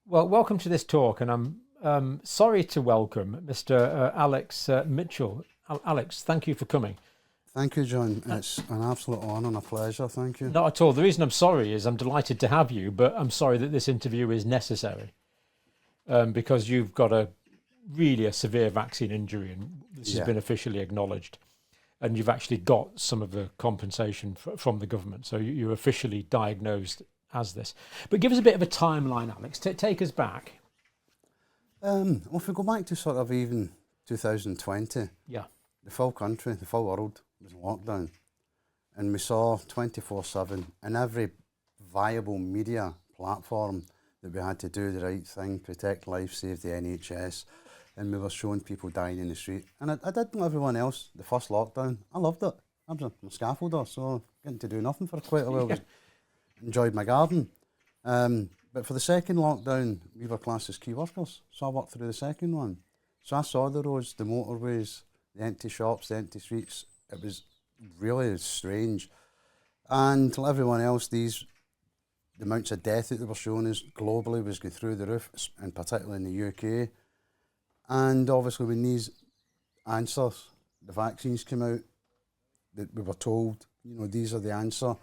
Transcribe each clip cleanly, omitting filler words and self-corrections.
Well, welcome to this talk, and I'm sorry to welcome Mr. Alex Mitchell. Alex, thank you for coming. Thank you, John. It's an absolute honour and a pleasure. Thank you. Not at all. The reason I'm sorry is I'm delighted to have you, but I'm sorry that this interview is necessary because you've got really a severe vaccine injury, and this has Yeah. been officially acknowledged, and you've actually got some of the compensation from the government. So you're officially diagnosed as this. But give us a bit of a timeline, Alex. Take us back. Well, if we go back to sort of even 2020, Yeah. the full country, the full world was in lockdown. And we saw 24/7 in every viable media platform that we had to do the right thing, protect life, save the NHS. And we were showing people dying in the street. And I did know everyone else, the first lockdown, I loved it. I was a scaffolder, so getting to do nothing for quite a while. Yeah. Enjoyed my garden. But for the second lockdown, we were classed as key workers. So I worked through the second one. So I saw the roads, the motorways, the empty shops, the empty streets. It was really strange. And to everyone else, the amounts of death that they were showing us globally was going through the roof, and particularly in the UK. And obviously when these answers, the vaccines came out, that we were told, these are the answer.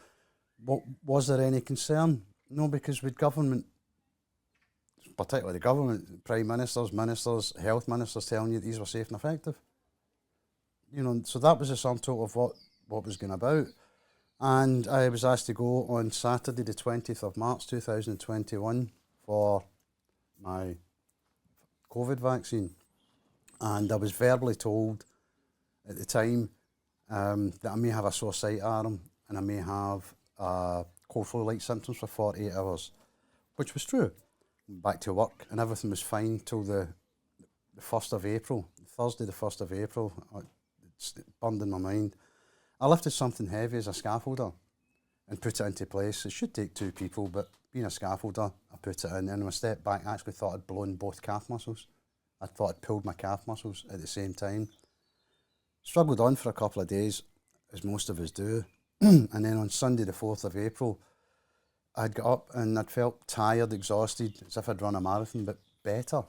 Was there any concern? No, because with government, particularly the government, prime ministers, health ministers telling you these were safe and effective. So that was the sum total of what was going about. And I was asked to go on Saturday, the 20th of March 2021 for my COVID vaccine. And I was verbally told at the time that I may have a sore sight arm and I may have cold flu-like symptoms for 48 hours, which was true. Back to work and everything was fine till the 1st of April, Thursday the 1st of April. It burned in my mind. I lifted something heavy as a scaffolder and put it into place. It should take two people, but being a scaffolder, I put it in, and when I stepped back, I actually thought I'd blown both calf muscles. I thought I'd pulled my calf muscles at the same time. Struggled on for a couple of days, as most of us do. And then on Sunday, the 4th of April, I'd got up and I'd felt tired, exhausted, as if I'd run a marathon, but better.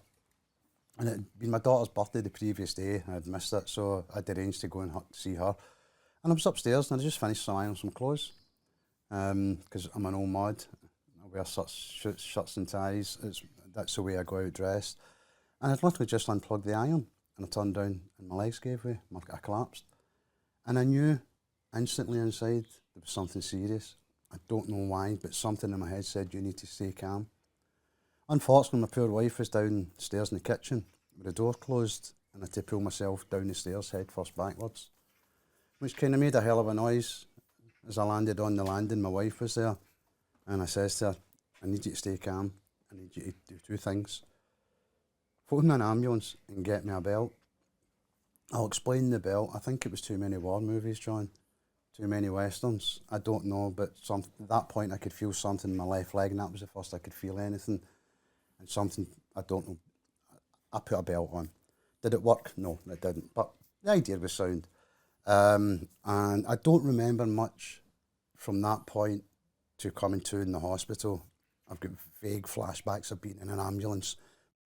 And it had been my daughter's birthday the previous day, and I'd missed it, so I'd arranged to go and see her. And I was upstairs, and I just finished ironing some clothes, because I'm an old mod. I wear shirts and ties. That's the way I go out dressed. And I'd literally just unplugged the iron, and I turned down, and my legs gave way. I collapsed. And I knew instantly inside there was something serious. I don't know why, but something in my head said, you need to stay calm. Unfortunately, my poor wife was downstairs in the kitchen with the door closed, and I had to pull myself down the stairs head first backwards, which kind of made a hell of a noise. As I landed on the landing, my wife was there, and I says to her, I need you to stay calm. I need you to do two things. Phone an ambulance and get me a belt. I'll explain the belt. I think it was too many war movies, John. Too many westerns. I don't know, but at that point I could feel something in my left leg, and that was the first I could feel anything. And something, I don't know, I put a belt on. Did it work? No, it didn't. But the idea was sound. And I don't remember much from that point to coming to in the hospital. I've got vague flashbacks of being in an ambulance.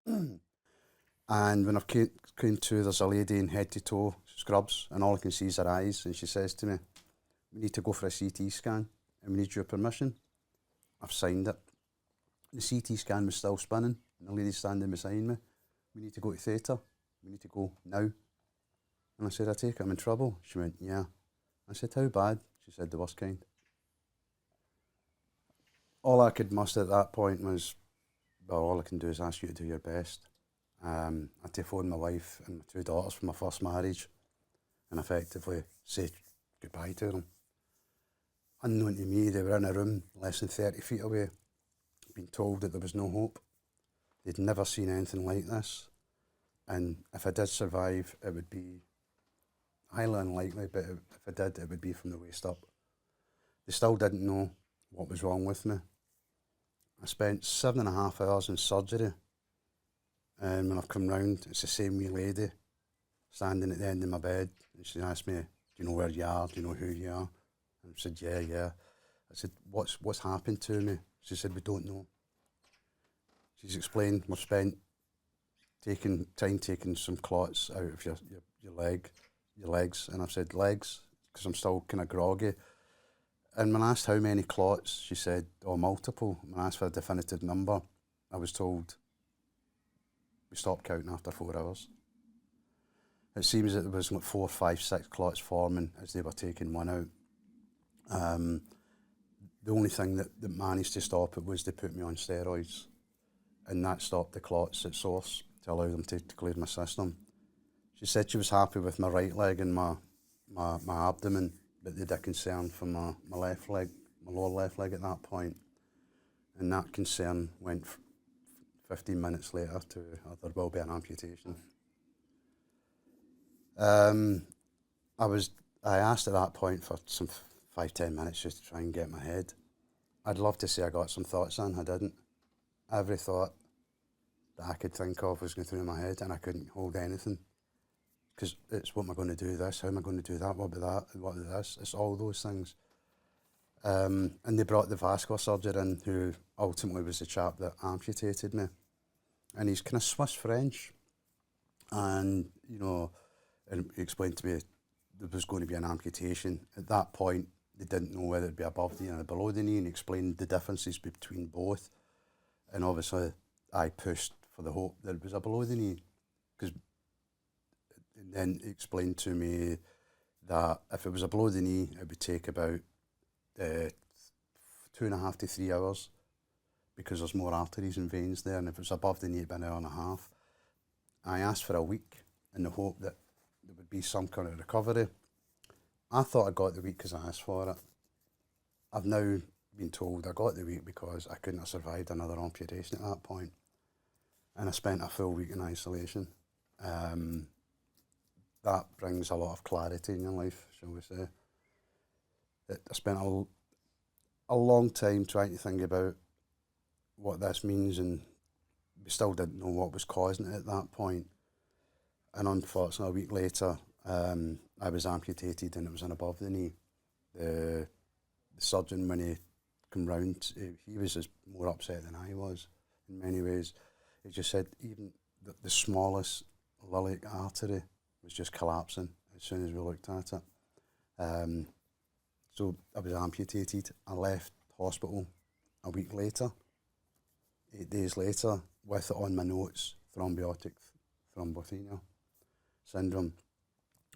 And when I've came to, there's a lady in head to toe scrubs, and all I can see is her eyes, and she says to me, we need to go for a CT scan, and we need your permission. I've signed it. The CT scan was still spinning, and the lady standing beside me, we need to go to theatre, we need to go now. And I said, I take it I'm in trouble. She went, yeah. I said, how bad? She said, the worst kind. All I could muster at that point was, well, all I can do is ask you to do your best. I had to phone my wife and my two daughters from my first marriage and effectively say goodbye to them. Unknown to me, they were in a room less than 30 feet away, being told that there was no hope. They'd never seen anything like this. And if I did survive, it would be highly unlikely, but if I did, it would be from the waist up. They still didn't know what was wrong with me. I spent 7.5 hours in surgery. And when I've come round, it's the same wee lady standing at the end of my bed. And she asked me, do you know where you are? Do you know who you are? And I said, yeah. I said, what's happened to me? She said, we don't know. she's explained we've spent taking some clots out of your legs, and I've said legs because I'm still kind of groggy. And when asked how many clots, she said, oh, multiple. When asked for a definitive number, I was told we stopped counting after 4 hours. It seems that there was like 4, 5, 6 clots forming as they were taking one out. The only thing that managed to stop it was they put me on steroids, and that stopped the clots at source to allow them to clear my system. She said she was happy with my right leg and my abdomen, but they had concern for my left leg, my lower left leg at that point. And that concern went 15 minutes later to there will be an amputation. I asked at that point for some 5-10 minutes just to try and get my head. I'd love to say I got some thoughts in, I didn't. Every thought that I could think of was going through my head, and I couldn't hold anything. Because it's, what am I going to do this? How am I going to do that? What about that? What about this? It's all those things. And they brought the vascular surgeon in, who ultimately was the chap that amputated me. And he's kind of Swiss French. And, you know, and he explained to me there was going to be an amputation. At that point, they didn't know whether it'd be above the knee or below the knee, and explained the differences between both. And obviously, I pushed for the hope that it was a below the knee. And then he explained to me that if it was a below the knee, it would take about 2.5 to 3 hours, because there's more arteries and veins there, and if it was above the knee, it'd be an hour and a half. I asked for a week in the hope that there would be some kind of recovery. I thought I got the week because I asked for it. I've now been told I got the week because I couldn't have survived another amputation at that point. And I spent a full week in isolation. That brings a lot of clarity in your life, shall we say. I spent a long time trying to think about what this means, and we still didn't know what was causing it at that point. And unfortunately, a week later, I was amputated, and it was an above the knee. The surgeon, when he came round, he was just more upset than I was in many ways. He just said even the smallest iliac artery was just collapsing as soon as we looked at it. So I was amputated. I left hospital a week later, 8 days later, with it on my notes, thrombotic thrombocythemia syndrome.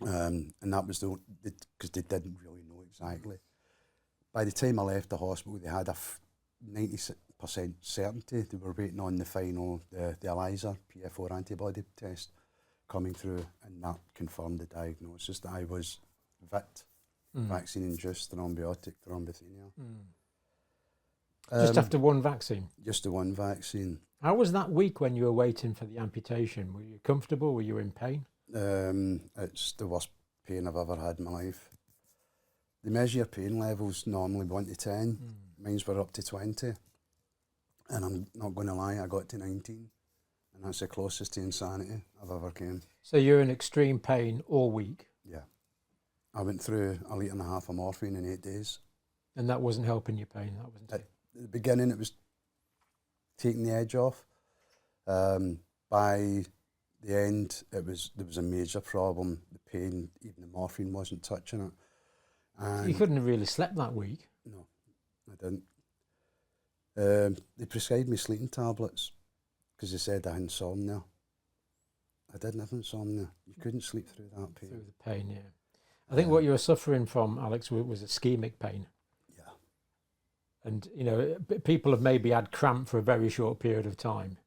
And that was because they didn't really know exactly. By the time I left the hospital, they had a 90% certainty. They were waiting on the final, the ELISA, PF4 antibody test coming through, and that confirmed the diagnosis that I was VIT, vaccine-induced thrombotic thrombocythemia. Just after one vaccine? Just the one vaccine. How was that week when you were waiting for the amputation? Were you comfortable? Were you in pain? It's the worst pain I've ever had in my life. They measure your pain levels normally 1 to 10. Mine's were up to 20. And I'm not going to lie, I got to 19. And that's the closest to insanity I've ever came. So you're in extreme pain all week? Yeah. I went through 1.5 litres of morphine in 8 days. And that wasn't helping your pain? That wasn't At the beginning, it was taking the edge off. By the end, there was a major problem. The pain, even the morphine wasn't touching it. And you couldn't have really slept that week? No, I didn't. They prescribed me sleeping tablets because they said I had insomnia. I didn't have insomnia. You couldn't sleep through that pain. Through the pain, yeah. I think what you were suffering from, Alex, was ischemic pain. Yeah. And, you know, people have maybe had cramp for a very short period of time.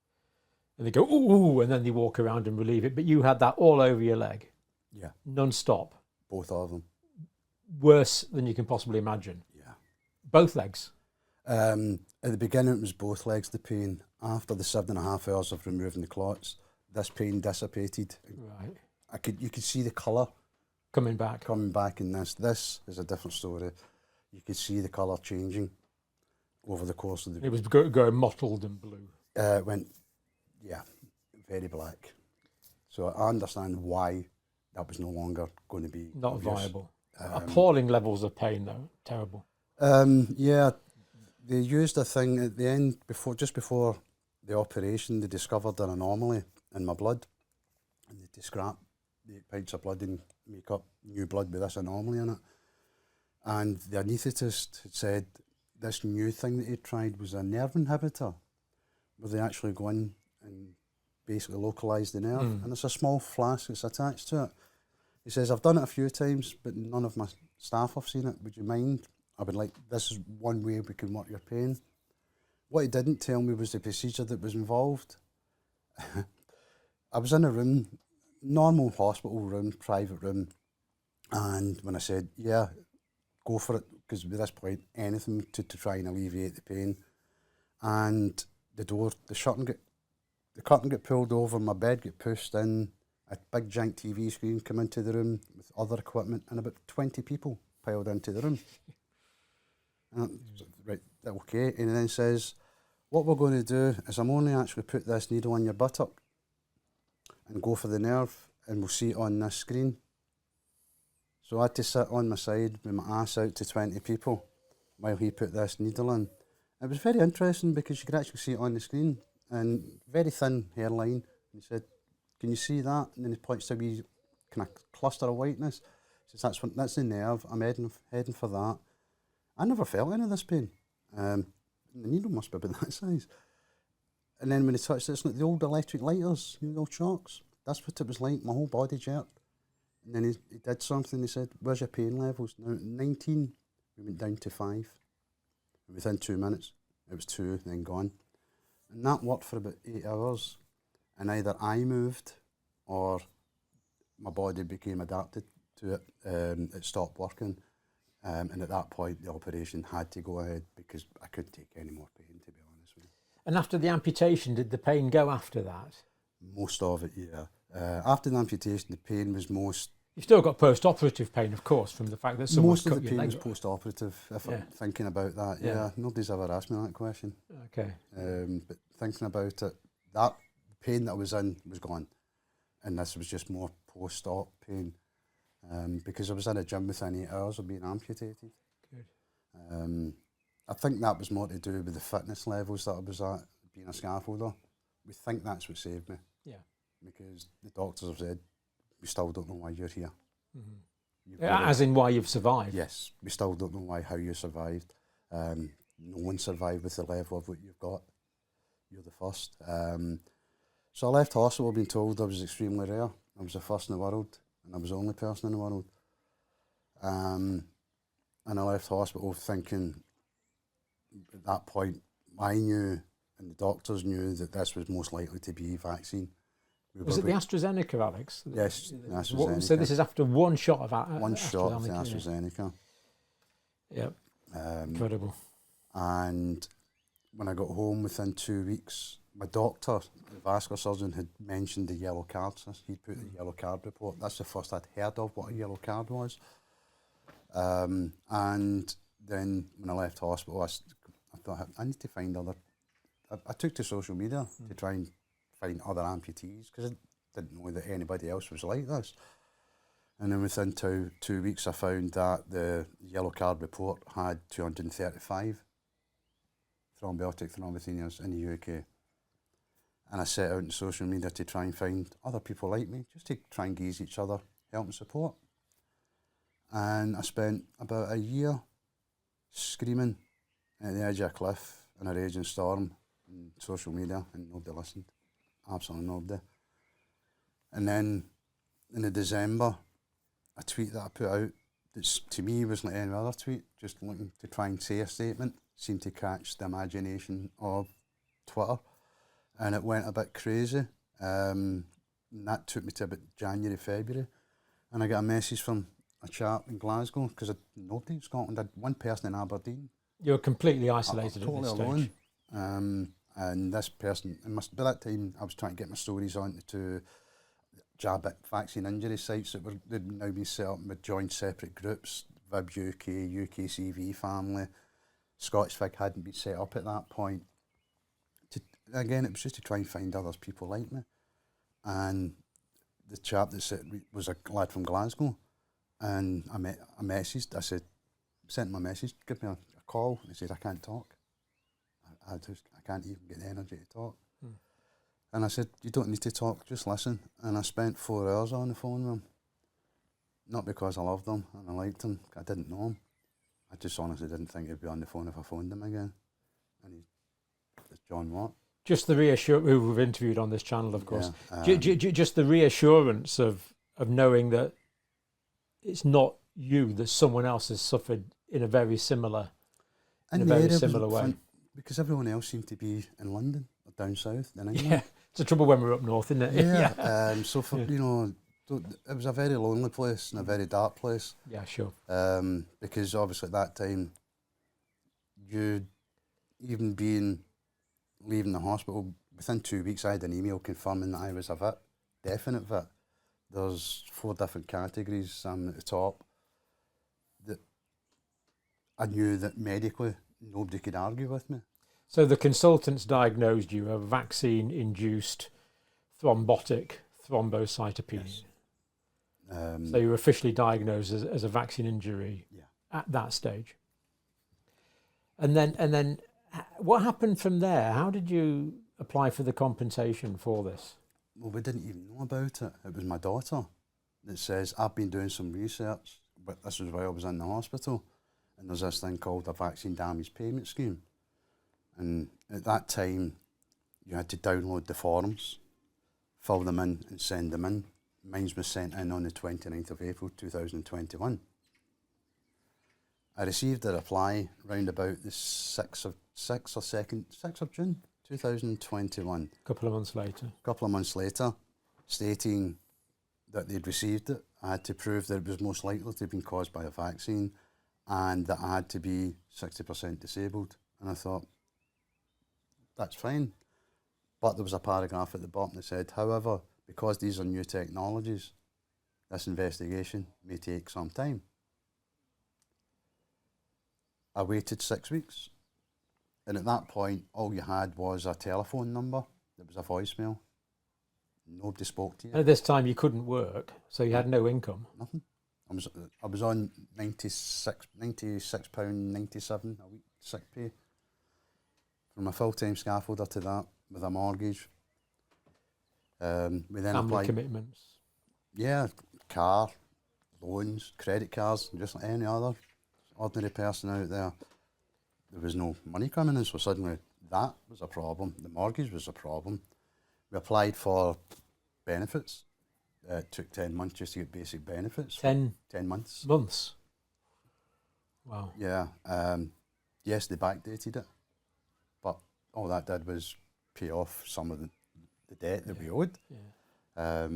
And they go, ooh, and then they walk around and relieve it. But you had that all over your leg. Yeah. Non-stop. Both of them. Worse than you can possibly imagine. Yeah. Both legs. At the beginning, it was both legs, the pain. After the 7.5 hours of removing the clots, this pain dissipated. Right. You could see the colour coming back in this. This is a different story. You could see the colour changing over the course of the... It was going mottled and blue. It went, yeah, very black. So I understand why that was no longer going to be... Not obvious. viable. Appalling levels of pain, though. Terrible. Yeah, they used a thing at the end, just before the operation, they discovered an anomaly in my blood, and they had to scrap the 8 pints of blood and make up new blood with this anomaly in it. And the anaesthetist had said this new thing that he'd tried was a nerve inhibitor, where they actually go in and basically localise the nerve. And it's a small flask that's attached to it. He says, I've done it a few times, but none of my staff have seen it. Would you mind? I would like, this is one way we can work your pain. What he didn't tell me was the procedure that was involved. I was in a room, normal hospital room, private room, and when I said, yeah, go for it, because at this point, anything to try and alleviate the pain. And the curtain got pulled over, my bed got pushed in, a big giant TV screen came into the room with other equipment, and about 20 people piled into the room. And right, okay, and then says, what we're going to do is I'm only actually put this needle on your buttock and go for the nerve, and we'll see it on this screen. So I had to sit on my side with my ass out to 20 people while he put this needle in. It was very interesting because you could actually see it on the screen, and very thin hairline. He said, can you see that? And then he points to a wee kind of cluster of whiteness. He says, that's the nerve, I'm heading for that. I never felt any of this pain. The needle must be about that size. And then when he touched it, it's like the old electric lighters, the old shocks. That's what it was like, my whole body jerked. And then he did something, he said, where's your pain levels? Now at 19, we went down to 5. And within 2 minutes, it was 2, then gone. And that worked for about 8 hours. And either I moved or my body became adapted to it. It stopped working. And at that point, the operation had to go ahead because I couldn't take any more pain, to be honest with you. And after the amputation, did the pain go after that? Most of it, yeah. After the amputation, the pain was most... You've still got post-operative pain, of course, from the fact that someone's cut your leg. Most of the pain was post-operative, if I'm thinking about that. Yeah, nobody's ever asked me that question. Okay. But thinking about it, that pain that I was in was gone. And this was just more post-op pain. Because I was in a gym within 8 hours of being amputated. Good. I think that was more to do with the fitness levels that I was at, being a scaffolder. We think that's what saved me. Yeah. Because the doctors have said, we still don't know why you're here. Mm-hmm. As in why you've survived? Yes, we still don't know how you survived. No one survived with the level of what you've got. You're the first. So I left hospital being told I was extremely rare. I was the first in the world, and I was the only person in the world. And I left hospital thinking, at that point, I knew, and the doctors knew, that this was most likely to be vaccine. Was it the AstraZeneca, Alex? Yes, the AstraZeneca. So this is after one shot of one shot of the AstraZeneca. Yep. Incredible. And when I got home within 2 weeks, my doctor, the vascular surgeon, had mentioned the yellow cards. He'd put the yellow card report. That's the first I'd heard of what a yellow card was. And then when I left hospital, I thought I need to find other... I took to social media to try and find other amputees because I didn't know that anybody else was like this. And then within 2 weeks, I found that the yellow card report had 235 thrombotic thrombocythemias in the UK. And I set out on social media to try and find other people like me, just to try and gauge each other, help and support. And I spent about a year screaming at the edge of a cliff in a raging storm on social media, and nobody listened. Absolutely nobody. And then in the December, a tweet that I put out that to me was like any other tweet, just looking to try and say a statement, seemed to catch the imagination of Twitter. And it went a bit crazy. And that took me to about January, February. And I got a message from a chap in Glasgow, because nobody in Scotland, I had one person in Aberdeen. You were completely isolated totally at this alone. stage. And this person, by that time, I was trying to get my stories onto JABIC vaccine injury sites they'd now been set up with joined separate groups. VIB UK, UKCV family, Scottish Fig hadn't been set up at that point. Again, it was just to try and find other people like me. And the chap that said was a lad from Glasgow, and I messaged. I sent him a message, give me a call. He said, I can't talk. I can't even get the energy to talk. And I said, you don't need to talk, just listen. And I spent 4 hours on the phone with him. Not because I loved him and I liked him, I didn't know him. I just honestly didn't think he'd be on the phone if I phoned him again. And it's John Watt. Just the reassurance, who we've interviewed on this channel, of course. Yeah, Just the reassurance of knowing that it's not you, that someone else has suffered in a very similar way. Because everyone else seemed to be in London or down south in England. Yeah, it's the trouble when we're up north, isn't it? Yeah. So for you know, it was a very lonely place and a very dark place. Yeah, sure. Because obviously at that time, you even leaving the hospital, within 2 weeks I had an email confirming that I was a VIT, definite VIT. There's 4 different categories. I'm at the top. That I knew that medically nobody could argue with me. So the consultants diagnosed you a vaccine-induced thrombotic thrombocytopenia. Yes. So you were officially diagnosed as a vaccine injury at that stage. And then what happened from there? How did you apply for the compensation for this? Well, we didn't even know about it. It was my daughter that says, I've been doing some research, but this was while I was in the hospital, and there's this thing called a vaccine damage payment scheme. And at that time, you had to download the forms, fill them in and send them in. Mine was sent in on the 29th of April 2021. I received a reply round about the 6th of June 2021. A couple of months later, stating that they'd received it. I had to prove that it was most likely to have been caused by a vaccine and that I had to be 60% disabled. And I thought, that's fine. But there was a paragraph at the bottom that said, however, because these are new technologies, this investigation may take some time. I waited 6 weeks. And at that point, all you had was a telephone number. There was a voicemail. Nobody spoke to you. And at this time, you couldn't work, so you had no income. Nothing. I was on £96.97 a week sick pay. From a full-time scaffolder to that, with a mortgage. We then Family applied, commitments. yeah, car, loans, credit cards, just like any other ordinary person out there. There was no money coming in, so suddenly that was a problem. The mortgage was a problem. We applied for benefits. It took 10 months just to get basic benefits. 10 months. Months? Wow. Yeah. Yes, they backdated it. But all that did was pay off some of the debt that we owed. Yeah.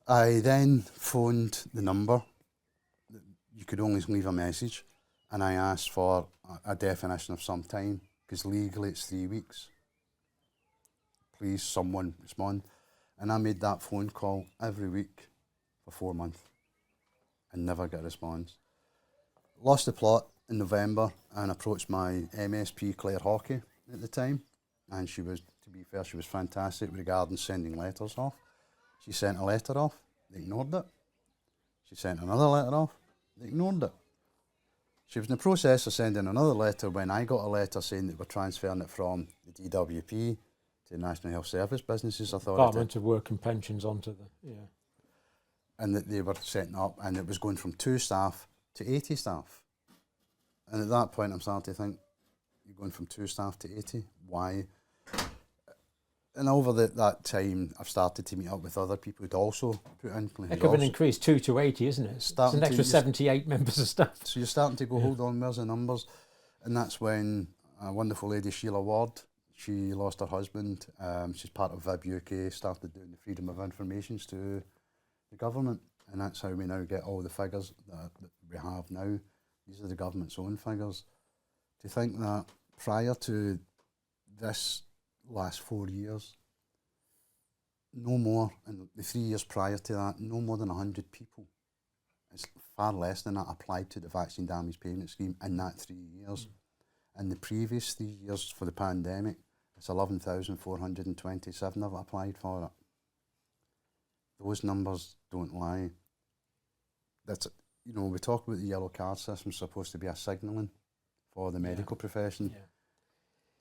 I then phoned the number. You could only leave a message. And I asked for a definition of some time, because legally it's 3 weeks. Please, someone respond. And I made that phone call every week for 4 months and never got a response. Lost the plot in November and approached my MSP, Claire Hockey, at the time. And she was, to be fair, she was fantastic regarding sending letters off. She sent a letter off, they ignored it. She sent another letter off, they ignored it. She was in the process of sending another letter when I got a letter saying that we're transferring it from the DWP to the National Health Service Businesses Authority. Department of Work and Pensions onto the, And that they were setting up, and it was going from 2 staff to 80 staff. And at that point, I'm starting to think, you're going from 2 staff to 80, why? And over that time, I've started to meet up with other people who'd also put in. Heck of an increase, 2 to 80, isn't it? It's an extra 78 members of staff. So you're starting to go, hold on, where's the numbers? And that's when a wonderful lady, Sheila Ward, she lost her husband. She's part of VIB UK, started doing the freedom of information to the government. And that's how we now get all the figures that we have now. These are the government's own figures. To think that prior to this last 4 years, no more, and the 3 years prior to that, no more than 100 people, it's far less than that, applied to the vaccine damage payment scheme in that 3 years. In the previous 3 years for the pandemic, it's 11,427 have applied for it. Those numbers don't lie. That's, you know, we talk about the yellow card system supposed to be a signalling for the medical profession. Yeah.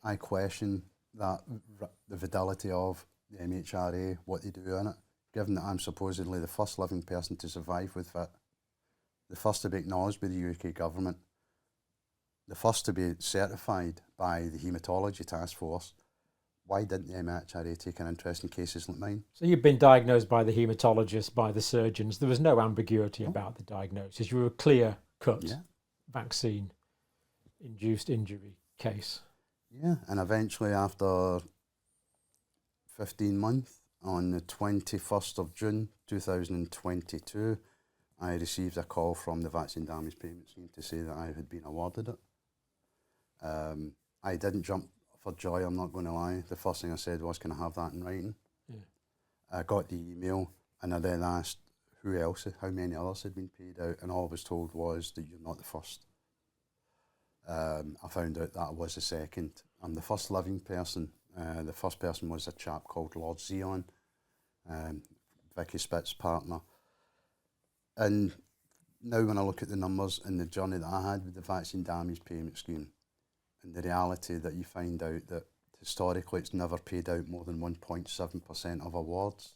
I question the fidelity of the MHRA, what they do in it, given that I'm supposedly the first living person to survive with it, the first to be acknowledged by the UK government, the first to be certified by the Haematology Task Force. Why didn't the MHRA take an interest in cases like mine? So you've been diagnosed by the haematologist, by the surgeons. There was no ambiguity about the diagnosis. You were a clear-cut vaccine-induced injury case. Yeah, and eventually after 15 months, on the 21st of June 2022, I received a call from the Vaccine Damage Payment Scheme to say that I had been awarded it. I didn't jump for joy, I'm not going to lie. The first thing I said was, can I have that in writing? Yeah. I got the email and I then asked who else, how many others had been paid out, and all I was told was that you're not the first. I found out that I was the second. I'm the first living person. The first person was a chap called Lord Zeon, Vicky Spitz's partner. And now when I look at the numbers and the journey that I had with the Vaccine Damage Payment Scheme, and the reality that you find out that historically it's never paid out more than 1.7% of awards.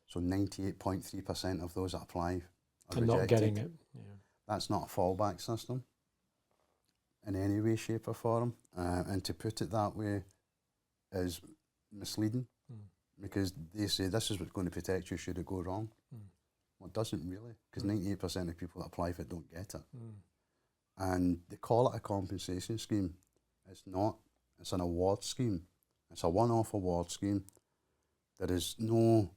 So 98.3% of those that apply are and rejected. not getting it. Yeah. That's not a fallback system in any way, shape or form. And to put it that way is misleading because they say this is what's going to protect you should it go wrong. Well, it doesn't really, because 98% of people that apply for it don't get it. And they call it a compensation scheme. It's not. It's an award scheme. It's a one-off award scheme. There is no...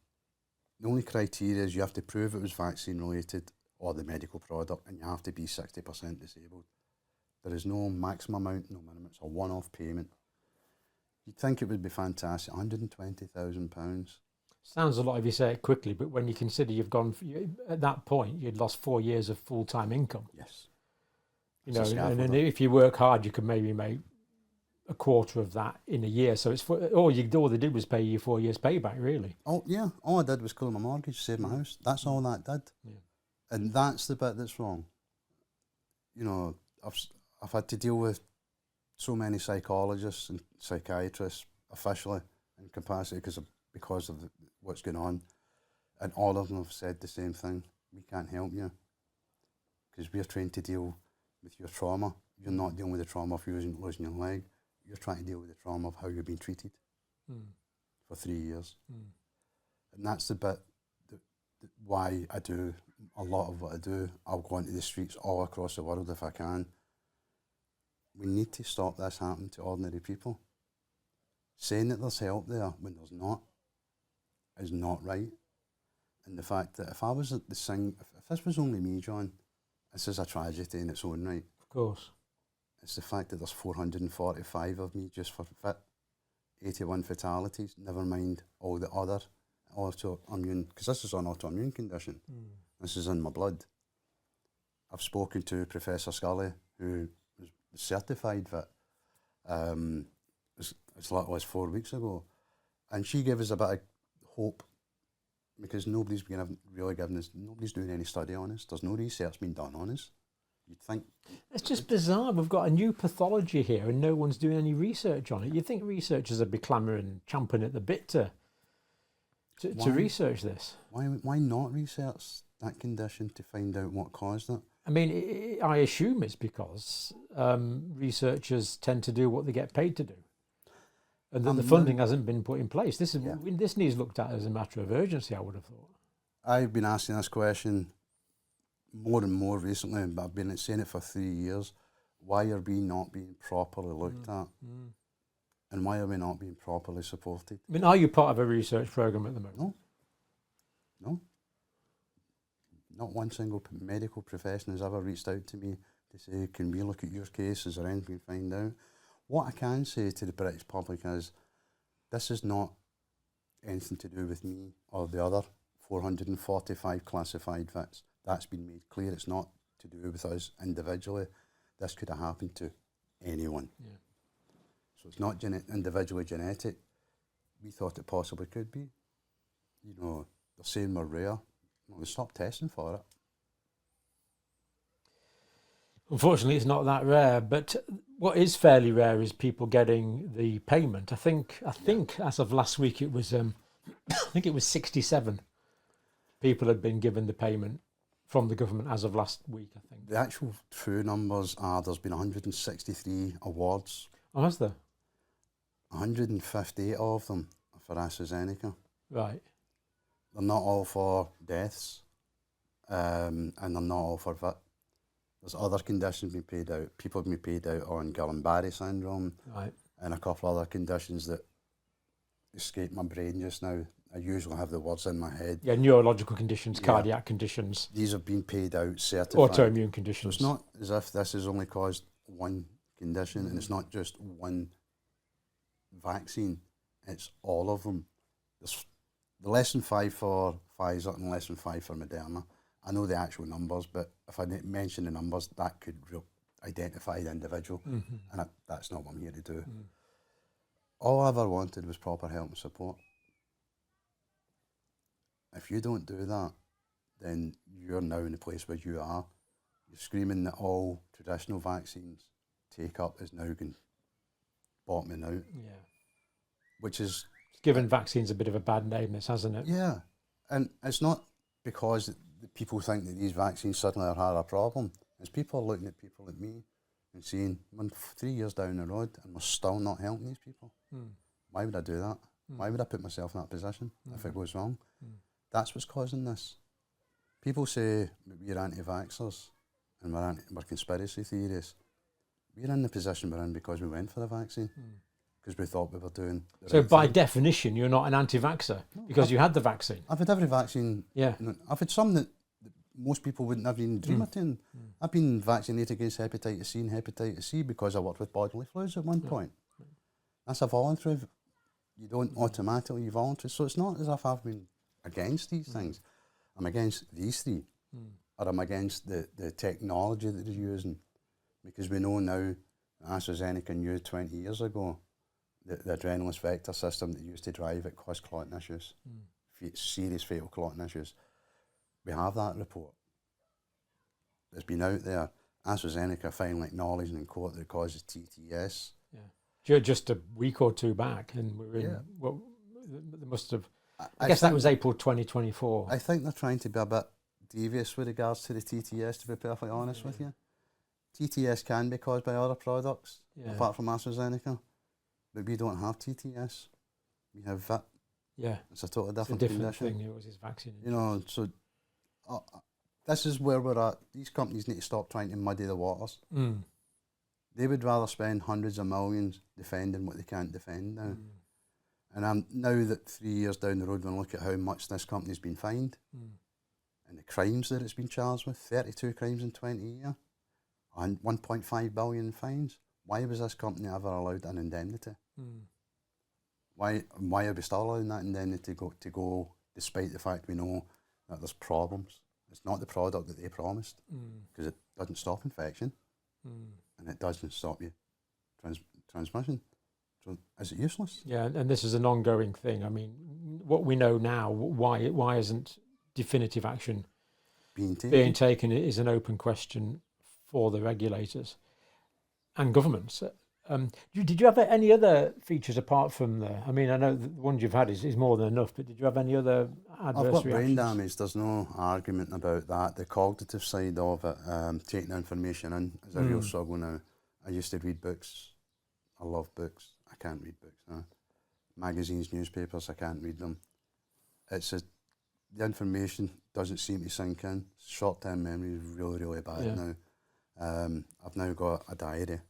The only criteria is you have to prove it was vaccine-related or the medical product, and you have to be 60% disabled. There is no maximum amount, no minimum. It's a one-off payment. You'd think it would be fantastic, £120,000. Sounds a lot if you say it quickly, but when you consider you've gone, at that point, you'd lost 4 years of full-time income. Yes. You know, and then if you work hard, you could maybe make a quarter of that in a year. So it's all they did was pay you 4 years payback, really. Oh yeah, all I did was clear my mortgage, save my house. That's all that did. Yeah. And that's the bit that's wrong. You know, I've had to deal with so many psychologists and psychiatrists officially in capacity because of what's going on, and all of them have said the same thing: we can't help you because we're trained to deal with your trauma. You're not dealing with the trauma of losing your leg. You're trying to deal with the trauma of how you've been treated for 3 years. And that's the bit why I do a lot of what I do. I'll go into the streets all across the world if I can. We need to stop this happening to ordinary people. Saying that there's help there when there's not is not right. And the fact that if I was at the if this was only me, John, this is a tragedy in its own right. Of course. It's the fact that there's 445 of me just for fit, 81 fatalities, never mind all the other autoimmune, because this is an autoimmune condition. This is in my blood. I've spoken to Professor Scully, who was certified fit as little as 4 weeks ago, and she gave us a bit of hope because nobody's doing any study on us. There's no research being done on us. You'd think it's just bizarre. We've got a new pathology here, and no one's doing any research on it. You'd think researchers would be clamouring, champing at the bit to research this. Why not research that condition to find out what caused it? I mean, I assume it's because researchers tend to do what they get paid to do, and that the funding hasn't been put in place. This needs looked at as a matter of urgency, I would have thought. I've been asking this question more and more recently, but I've been saying it for 3 years. Why are we not being properly looked at? And why are we not being properly supported? I mean, are you part of a research programme at the moment? No. Not one single medical profession has ever reached out to me to say, can we look at your case? Is there anything we find out? What I can say to the British public is, this is not anything to do with me or the other 445 classified vets. That's been made clear. It's not to do with us individually. This could have happened to anyone. Yeah. So it's not individually genetic. We thought it possibly could be. You know, they're saying we're rare. Well, they stopped testing for it. Unfortunately, it's not that rare. But what is fairly rare is people getting the payment. I think as of last week it was I think it was 67 people had been given the payment from the government as of last week, I think. The actual true numbers are there's been 163 awards. Oh, has there? 158 of them are for AstraZeneca. Right. They're not all for deaths, and they're not all for VIT. There's other conditions being paid out. People have been paid out on Guillain-Barré syndrome, Right. and a couple other conditions that escape my brain just now. I usually have the words in my head. Yeah, neurological conditions, Yeah. cardiac conditions, These have been paid out, certified. autoimmune So conditions. it's not as if this has only caused one condition, and it's not just one vaccine. It's all of them. There's the less than 5 for Pfizer and less than 5 for Moderna. I know the actual numbers, but if I mention the numbers, that could identify the individual, and that's not what I'm here to do. All I ever wanted was proper help and support. If you don't do that, then you're now in the place where you are. You're screaming that all traditional vaccines take up is now going bottoming out, Yeah. which is... It's given vaccines a bit of a bad name, this, hasn't it? Yeah, and it's not because the people think that these vaccines suddenly are a problem. It's people looking at people like me and saying, "Man, 3 years down the road and we're still not helping these people. Why would I do that? Why would I put myself in that position if it goes wrong?" That's what's causing this. People say we're anti-vaxxers and we're conspiracy theorists. We're in the position we're in because we went for the vaccine, because we thought we were doing the So right by thing. definition, you're not an anti-vaxxer because you had the vaccine. I've had every vaccine. Yeah. I've had some that most people wouldn't have even dream of taking. I've been vaccinated against hepatitis C and hepatitis C because I worked with bodily fluids at one point. That's a voluntary. You don't automatically voluntary. So it's not as if I've been against these things. I'm against these three. Or I'm against the technology that they're using. Because we know now, AstraZeneca knew 20 years ago that the adrenalin vector system that used to drive it caused clotting issues, serious fatal clotting issues. We have that report. It's been out there. AstraZeneca finally acknowledging in court that it causes TTS. Yeah. Just a week or two back, and we're in, well, they must have, I guess that was April 2024. I think they're trying to be a bit devious with regards to the TTS, to be perfectly honest with you. TTS can be caused by other products, apart from AstraZeneca, but we don't have TTS. We have VIT. Yeah. It's a totally different condition. thing. It was his vaccine. You know, so this is where we're at. These companies need to stop trying to muddy the waters. They would rather spend hundreds of millions defending what they can't defend now. And now that 3 years down the road, when I look at how much this company's been fined and the crimes that it's been charged with, 32 crimes in 20 years, and 1.5 billion in fines. Why was this company ever allowed an indemnity? Why are we still allowing that indemnity to go despite the fact we know that there's problems? It's not the product that they promised, because it doesn't stop infection and it doesn't stop you transmission. So is it useless? Yeah, and this is an ongoing thing. I mean, what we know now, why isn't definitive action being taken is an open question for the regulators and governments. Did you have any other features apart from the? I mean, I know the ones you've had is more than enough, but did you have any other adverse I've got reactions? brain damage. There's no argument about that. The cognitive side of it, taking information in, is a real struggle now. I used to read books. I love books. I can't read books now. Magazines, newspapers, I can't read them. The information doesn't seem to sink in. Short-term memory is really, really bad now. I've now got a diary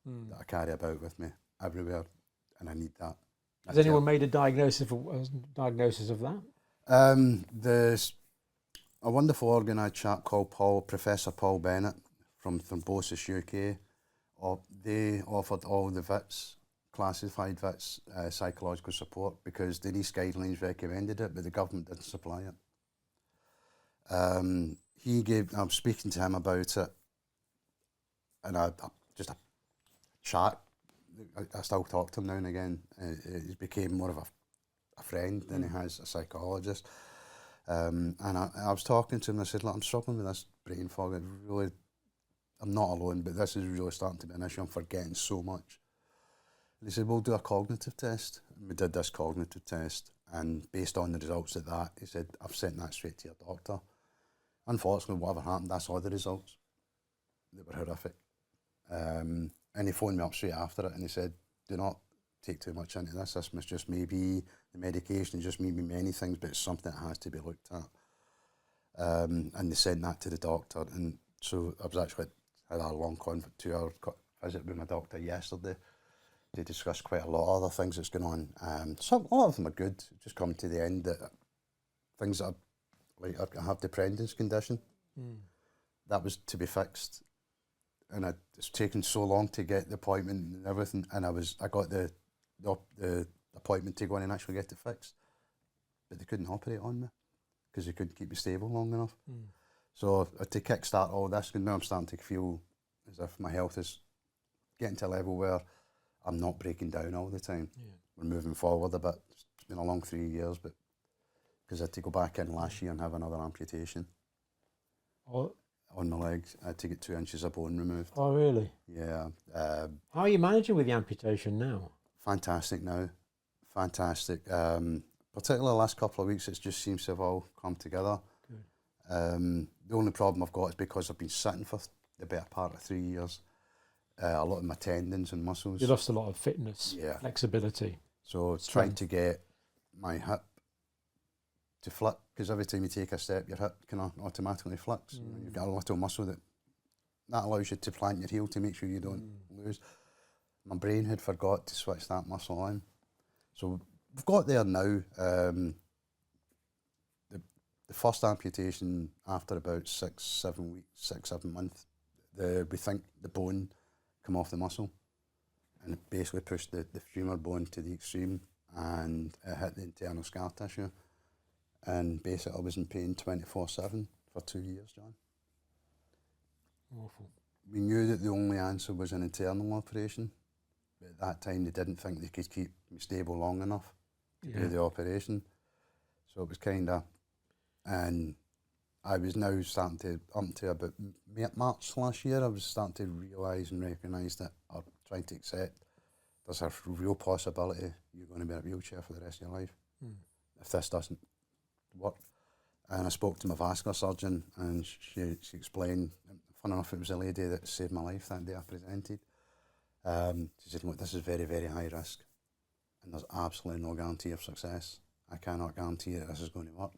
that I carry about with me everywhere, and I need that. Has anyone made a diagnosis of that? There's a wonderful organised chap called Professor Paul Bennett from Thrombosis UK. They offered all the VITs, classified VITs, psychological support, because the NICE guidelines recommended it, but the government didn't supply it. I'm speaking to him about it, and just a chat. I still talk to him now and again. He became more of a friend than he has a psychologist. And I was talking to him and I said, look, I'm struggling with this brain fog. It really I'm not alone, but this is really starting to be an issue. I'm forgetting so much. And he said, we'll do a cognitive test. And we did this cognitive test, and based on the results of that, he said, I've sent that straight to your doctor. Unfortunately, whatever happened, I saw the results. They were horrific. And he phoned me up straight after it, and he said, do not take too much into this. This must just maybe the medication, just maybe many things, but it's something that has to be looked at. And they sent that to the doctor, and so I was actually had a long 2-hour visit with my doctor yesterday. They discussed quite a lot of other things that's going on. A lot of them are good. Just come to the end that things that are, like I have the Prendon's condition. That was to be fixed, and it's taken so long to get the appointment and everything. And I got the appointment to go in and actually get it fixed, but they couldn't operate on me because they couldn't keep me stable long enough. So to kickstart all this, now I'm starting to feel as if my health is getting to a level where I'm not breaking down all the time. We're moving forward a bit. It's been a long 3 years, but because I had to go back in last year and have another amputation on my legs. I had to get 2 inches of bone removed. Oh, really? Yeah. How are you managing with the amputation now? Fantastic now. Fantastic. Particularly the last couple of weeks, it just seems to have all come together. The only problem I've got is because I've been sitting for the better part of 3 years. A lot of my tendons and muscles. You lost a lot of fitness, flexibility. So trying to get my hip to flip, because every time you take a step, your hip kind of automatically flips. You've got a little muscle that allows you to plant your heel to make sure you don't lose. My brain had forgot to switch that muscle on. So we've got there now. The first amputation after about 6-7 months, we think the bone come off the muscle, and it basically pushed the femur bone to the extreme, and it hit the internal scar tissue, and basically I was in pain 24/7 for 2 years, John. Awful. We knew that the only answer was an internal operation, but at that time they didn't think they could keep me stable long enough to do the operation, so it was kind of, and I was now starting to, up to about March last year, I was starting to realise and recognise that, or trying to accept, there's a real possibility you're going to be in a wheelchair for the rest of your life if this doesn't work. And I spoke to my vascular surgeon, and she explained, fun enough, it was a lady that saved my life that day I presented. She said, look, this is very, very high risk, and there's absolutely no guarantee of success. I cannot guarantee that this is going to work.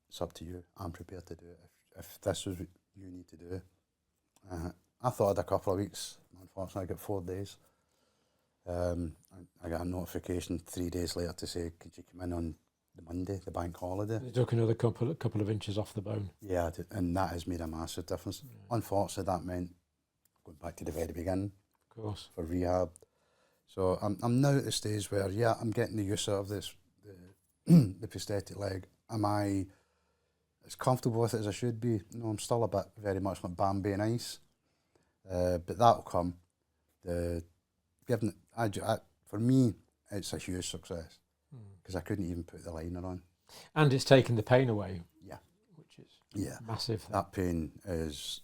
It's up to you. I'm prepared to do it if this is what you need to do. I thought I had a couple of weeks. Unfortunately, I got 4 days. I got a notification 3 days later to say, could you come in on the Monday, the bank holiday? You took another couple of inches off the bone. Yeah, and that has made a massive difference. Unfortunately, that meant going back to the very beginning. Of course. For rehab. So I'm now at the stage where, I'm getting the use out of this, the prosthetic leg. Am I as comfortable with it as I should be? No, I'm still a bit very much like Bambi and ice, but that'll come. For me, it's a huge success because I couldn't even put the liner on. And it's taken the pain away. Yeah, which is massive. That pain was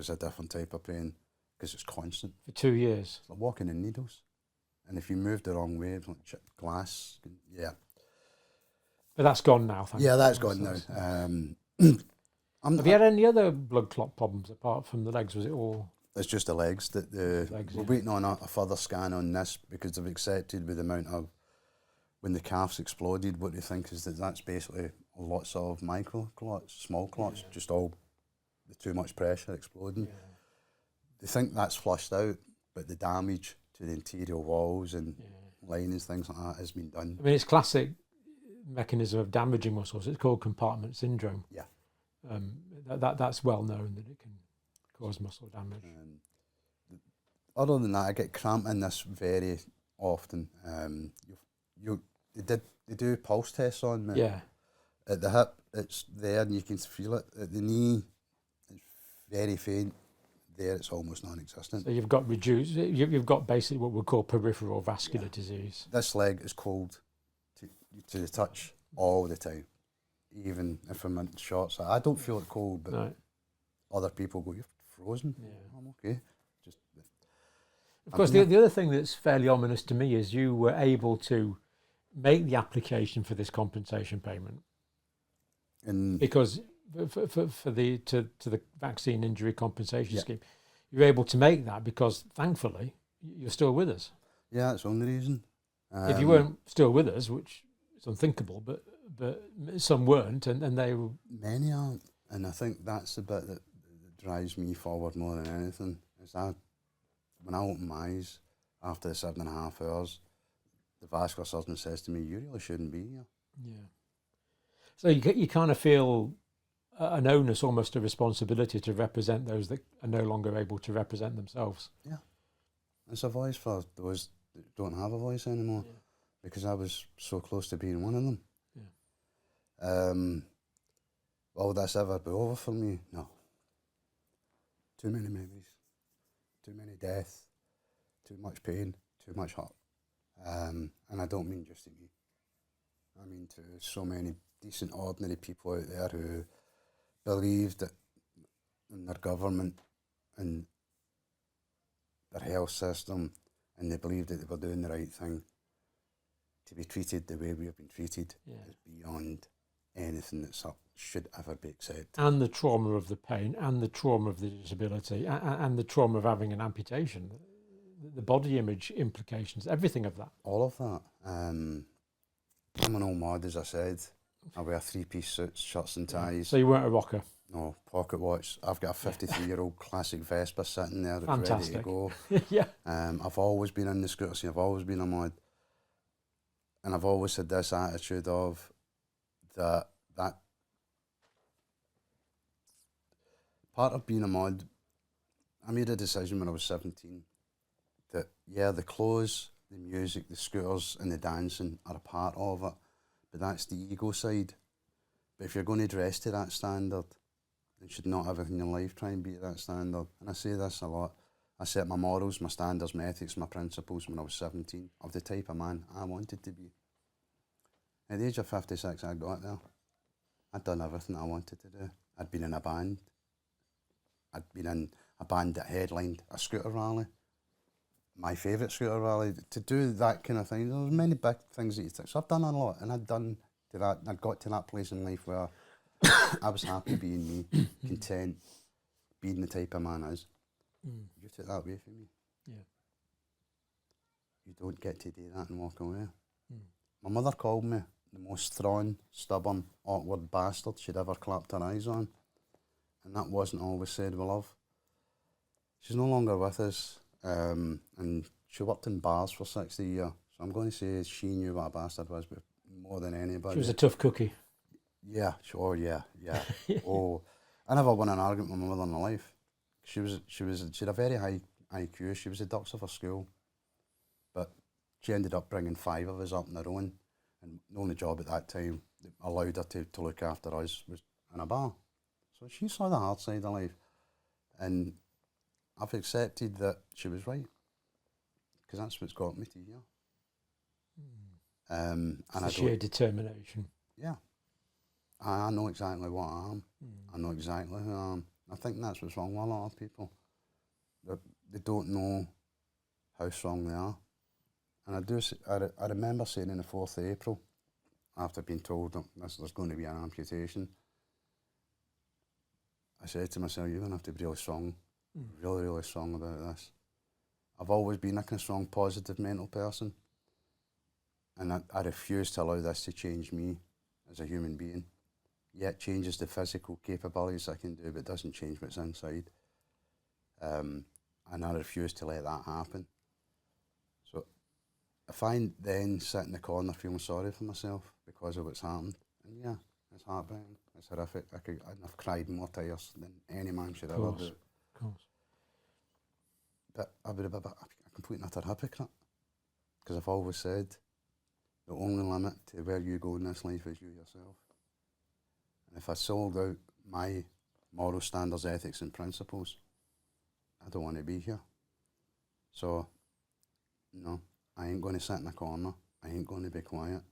a different type of pain because it's constant. For 2 years. It's like walking in needles, and if you move the wrong way, it's like chipped glass. Yeah. But that's gone now, thank you. Yeah, that's gone now. Have you had any other blood clot problems apart from the legs? Was it all? It's just the legs. We're waiting on a further scan on this because they've accepted with the amount of, when the calf's exploded, what they think is that that's basically lots of micro clots, small clots, just all the too much pressure exploding. They think that's flushed out, but the damage to the interior walls and linings, things like that, has been done. I mean, it's classic mechanism of damaging muscles. It's called compartment syndrome. Yeah. That's well known that it can cause muscle damage. Other than that, I get cramp in this very often. They do pulse tests on me. Yeah. At the hip, it's there and you can feel it. At the knee, it's very faint. There, it's almost non-existent. So you've got reduced. You've got basically what we call peripheral vascular disease. This leg is cold to the touch all the time, even if I'm in shorts. I don't feel it cold, but other people go, "You're frozen. Yeah. I'm okay. Just Of course, the other thing that's fairly ominous to me is you were able to make the application for this compensation payment because for the vaccine injury compensation scheme, you're able to make that because thankfully you're still with us. Yeah, that's the only reason. If you weren't still with us, which is unthinkable, but some weren't, and they were... Many aren't, and I think that's the bit that drives me forward more than anything. Is that when I open my eyes after the 7.5 hours, the vascular surgeon says to me, "You really shouldn't be here." Yeah. So you kind of feel an onus, almost a responsibility to represent those that are no longer able to represent themselves. Yeah, it's a voice for those that don't have a voice anymore, because I was so close to being one of them. Will this ever be over for me? No. Too many memories, too many deaths, too much pain, too much hurt. And I don't mean just to me. I mean to so many decent, ordinary people out there who believed that in their government and their health system, and they believed that they were doing the right thing. To be treated the way we have been treated is beyond anything that should ever be accepted. And the trauma of the pain, and the trauma of the disability, and the trauma of having an amputation, the body image implications, everything of that. All of that. I'm an old mod, as I said. I wear 3-piece suits, shirts and ties. So you weren't a rocker? No, pocket watch. I've got a 53-year-old classic Vespa sitting there that's Fantastic. ready to go. Yeah. I've always been in the scooter scene. I've always been a mod. And I've always had this attitude of that part of being a mod, I made a decision when I was 17 that, the clothes, the music, the scooters and the dancing are a part of it, but that's the ego side. But if you're going to dress to that standard, then you should not everything in your life try and be at that standard. And I say this a lot. I set my morals, my standards, my ethics, my principles when I was 17 of the type of man I wanted to be. At the age of 56, I got there. I'd done everything I wanted to do. I'd been in a band. I'd been in a band that headlined a scooter rally. My favourite scooter rally. To do that kind of thing, there was many big things that you took. So I've done a lot, and I'd got to that place in life where I was happy being me, content, being the type of man I is. You took that away from me. Yeah. You don't get to do that and walk away. My mother called me the most thrawn, stubborn, awkward bastard she'd ever clapped her eyes on. And that wasn't always said with love. She's no longer with us, and she worked in bars for 60 years. So I'm going to say she knew what a bastard was, but more than anybody. She was a tough cookie. Yeah, sure, yeah. Oh, I never won an argument with my mother in my life. She had a very high IQ. She was the dux of her school, but she ended up bringing 5 of us up on her own, and the only job at that time that allowed her to look after us was in a bar. So she saw the hard side of life, and I've accepted that she was right, because that's what's got me to here. And it's sheer determination. Yeah. I know exactly what I am. I know exactly who I am. I think that's what's wrong with a lot of people. They don't know how strong they are. And I remember saying in the 4th of April, after being told that there's going to be an amputation, I said to myself, you're going to have to be really strong, really, really strong about this. I've always been a kind of strong, positive mental person. And I refuse to allow this to change me as a human being. Yeah, it changes the physical capabilities I can do, but it doesn't change what's inside. And I refuse to let that happen. So if I then sit in the corner feeling sorry for myself because of what's happened, and yeah, it's heartbreaking, it's horrific. I've cried more tears than any man should ever do. Of course. But I would have been a complete and utter hypocrite, because I've always said the only limit to where you go in this life is you yourself. And if I sold out my moral standards, ethics and principles, I don't want to be here. So, no, I ain't going to sit in a corner. I ain't going to be quiet.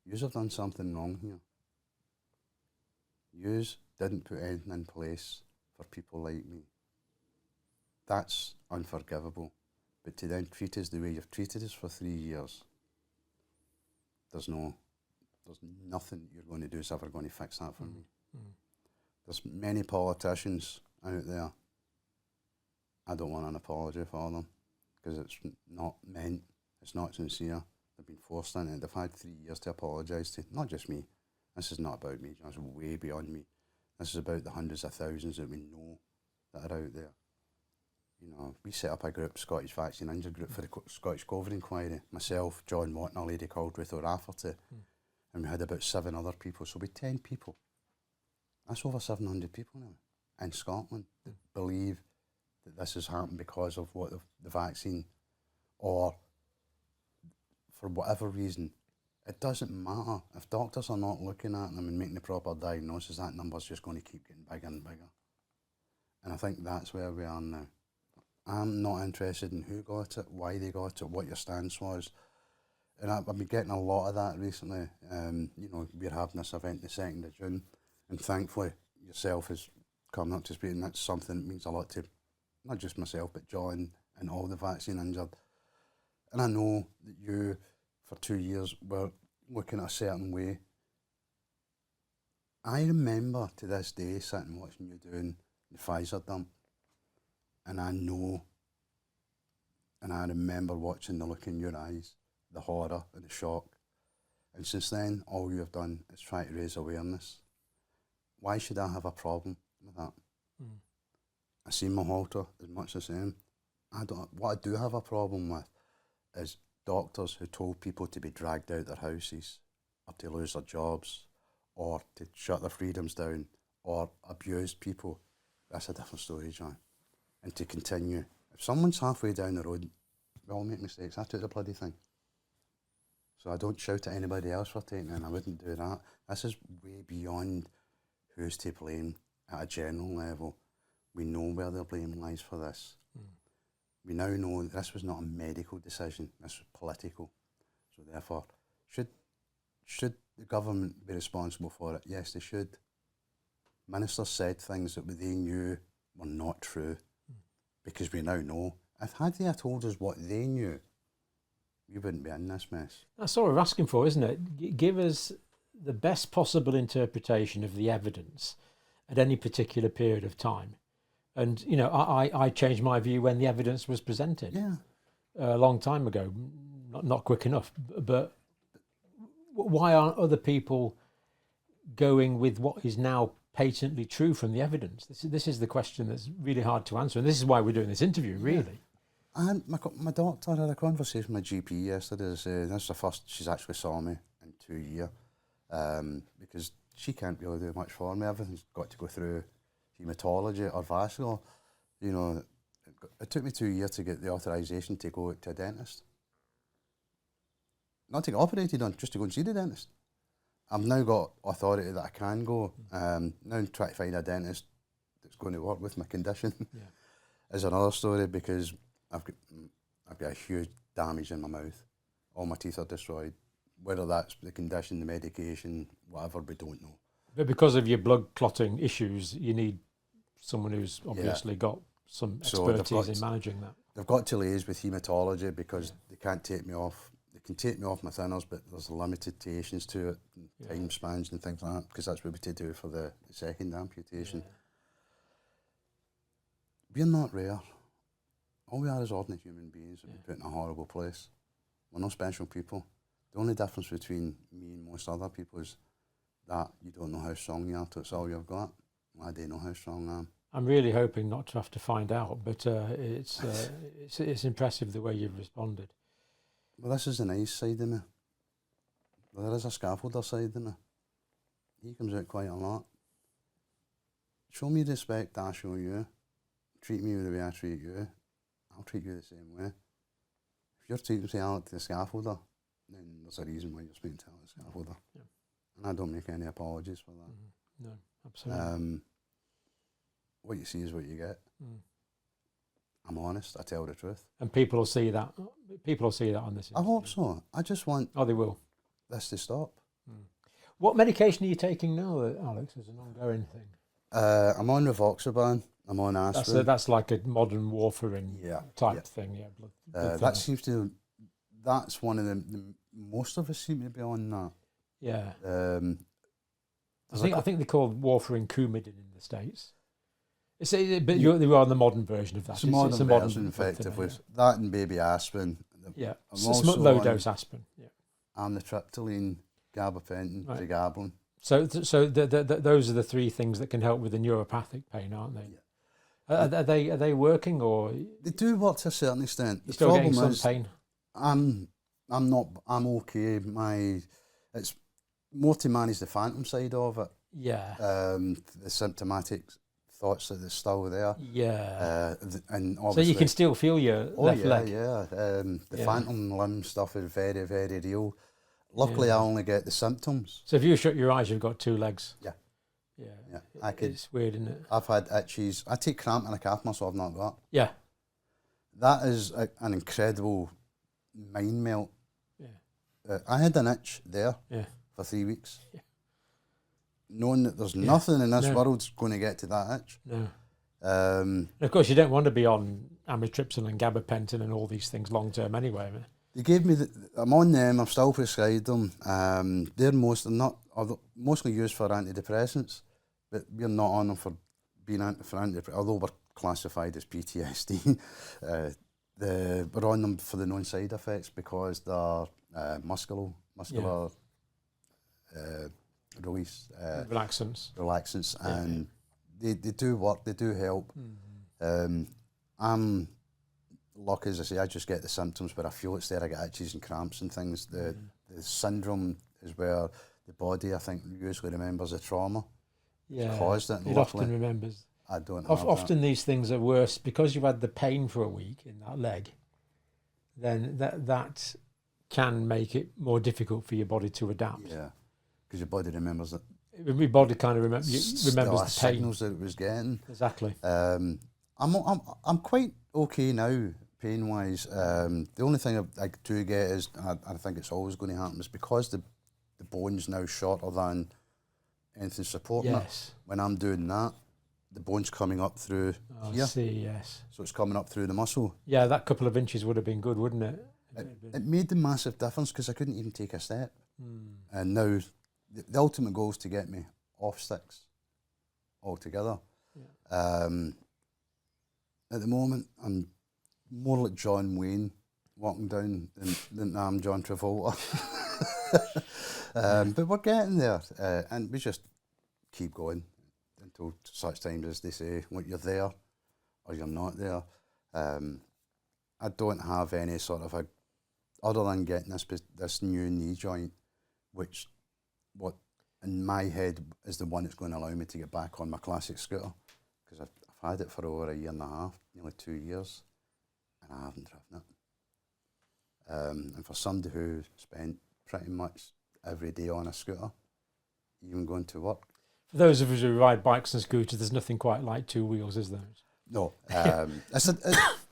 Yous have done something wrong here. Yous didn't put anything in place for people like me. that's unforgivable. But to then treat us the way you've treated us for 3 years, there's nothing you're going to do is ever going to fix that for me. There's many politicians out there. I don't want an apology for them because it's not meant, it's not sincere. They've been forced into it. They've had 3 years to apologise to, not just me. This is not about me, it's way beyond me. This is about the hundreds of thousands that we know that are out there. You know, we set up a group, Scottish Vaccination group, for the Scottish COVID inquiry. Myself, John Watt, and a lady called Ruth O'Rafferty. And we had about 7 other people. So we 10 people. That's over 700 people now in Scotland that believe that this has happened because of what the vaccine, or for whatever reason. It doesn't matter. If doctors are not looking at them and making the proper diagnosis, that number's just going to keep getting bigger and bigger. And I think that's where we are now. I'm not interested in who got it, why they got it, what your stance was. And I've been getting a lot of that recently. You know, we're having this event the 2nd of June, and thankfully yourself is coming up to speed, and that's something that means a lot to not just myself, but John and all the vaccine injured. And I know that you, for 2 years, were looking at a certain way. I remember to this day sitting watching you doing the Pfizer dump, and I know, and I remember watching the look in your eyes, the horror and the shock. And since then, all you have done is try to raise awareness. Why should I have a problem with that? I see my halter as much the same. What I do have a problem with is doctors who told people to be dragged out their houses, or to lose their jobs, or to shut their freedoms down, or abused people. That's a different story, John. And to continue. If someone's halfway down the road, we all make mistakes. I took the bloody thing. So I don't shout at anybody else for taking it, and I wouldn't do that. This is way beyond who's to blame at a general level. We know where the blame lies for this. We now know that this was not a medical decision, this was political. So therefore, should the government be responsible for it? Yes, they should. Ministers said things that they knew were not true, because we now know. If had they told us what they knew, we wouldn't be in this mess. That's what we're asking for, isn't it? Give us the best possible interpretation of the evidence at any particular period of time. And, you know, I changed my view when the evidence was presented a long time ago. Not quick enough. But why aren't other people going with what is now patently true from the evidence? This is the question that's really hard to answer. And this is why we're doing this interview, really. And my doctor had a conversation with my GP yesterday. This is the first she's actually saw me in 2 years, because she can't really do much for me. Everything's got to go through hematology or vascular. You know, it took me 2 years to get the authorisation to go to a dentist. Not to get operated on, just to go and see the dentist. I've now got authority that I can go. Now I'm trying to find a dentist that's going to work with my condition is another story, because I've got a huge damage in my mouth. All my teeth are destroyed. Whether that's the condition, the medication, whatever, we don't know. But because of your blood clotting issues, you need someone who's obviously got some expertise in managing that. They've got to liaise with haematology, because they can't take me off. They can take me off my thinners, but there's limitations to it, and time spans and things like that, because that's what we had to do for the second amputation. We're not rare. All we are is ordinary human beings that we put in a horrible place. We're not special people. The only difference between me and most other people is that you don't know how strong you are, that's all you've got. I do know how strong I am. I'm really hoping not to have to find out, but it's impressive the way you've responded. Well, this is the nice side of me. Well, there is a scaffolder side of me. He comes out quite a lot. Show me respect, I show you. Treat me the way I treat you. I'll treat you the same way. If you're treating me to the scaffolder, then there's a reason why you're speaking to the scaffolder. Yeah. And I don't make any apologies for that. No, absolutely. What you see is what you get. I'm honest, I tell the truth. And people will see that. People will see that on this. I hope so. I just want they will. This to stop. What medication are you taking now, Alex, as an ongoing thing? I'm on Vaccination. I'm on aspirin. That's like a modern warfarin type yeah. thing. Yeah, blood That seems to. That's one of the. Most of us seem to be on that. Yeah. I I think they call warfarin Coumadin in the States. But you are on the modern version of that. It's a modern version, effectively. That and baby aspirin. Yeah, I'm low dose aspirin. Yeah, amitriptyline, gabapentin, pregabalin. So those are the three things that can help with the neuropathic pain, aren't they? Yeah. Are they working, or they do work to a certain extent? The still problem getting some pain. I'm not. I'm okay. It's more to manage the phantom side of it. Yeah. The symptomatic thoughts that are still there. Yeah. And so you can still feel your left leg. Yeah. The phantom limb stuff is very, very real. Luckily, I only get the symptoms. So if you shut your eyes, you've got two legs. Yeah. Yeah. It's weird, isn't it? I've had itches. I take cramp in a calf muscle. I've not got. Yeah. That is an incredible mind melt. Yeah. I had an itch there for 3 weeks. Yeah. Knowing that there's nothing in this world's going to get to that itch. No. And of course, you don't want to be on amitriptyline and gabapentin and all these things long term anyway. They gave me. I'm on them. I'm still prescribed them. They're mostly used for antidepressants, but we're not on them for antidepressants. Although we're classified as PTSD, we're on them for the known side effects because they're muscular release relaxants, and they do work. They do help. Mm-hmm. I'm lucky, as I say, I just get the symptoms where I feel it's there. I get itches and cramps and things. The syndrome is where the body, I think, usually remembers the trauma. Caused it. It often remembers. I don't. Often these things are worse because you've had the pain for a week in that leg. Then that can make it more difficult for your body to adapt. Yeah, because your body remembers it. Your body kind of remembers the pain. Signals that it was getting. Exactly. I'm quite okay now, pain wise. The only thing I do get is I think it's always going to happen is because the bone's now shorter than anything supporting it. When I'm doing that, the bone's coming up through here. I see, yes. So it's coming up through the muscle. Yeah, that couple of inches would have been good, wouldn't it? It made a massive difference because I couldn't even take a step. And now the ultimate goal is to get me off sticks altogether. Yeah. At the moment, I'm more like John Wayne walking down than I'm John Travolta. But we're getting there, and we just keep going until such times as they say, well, you're there or you're not there. I don't have any sort of other than getting this new knee joint, which what in my head is the one that's going to allow me to get back on my classic scooter, because I've had it for over a year and a half, nearly 2 years, and I haven't driven it. And for somebody who spent pretty much every day on a scooter, even going to work. For those of us who ride bikes and scooters, there's nothing quite like two wheels, is there? No.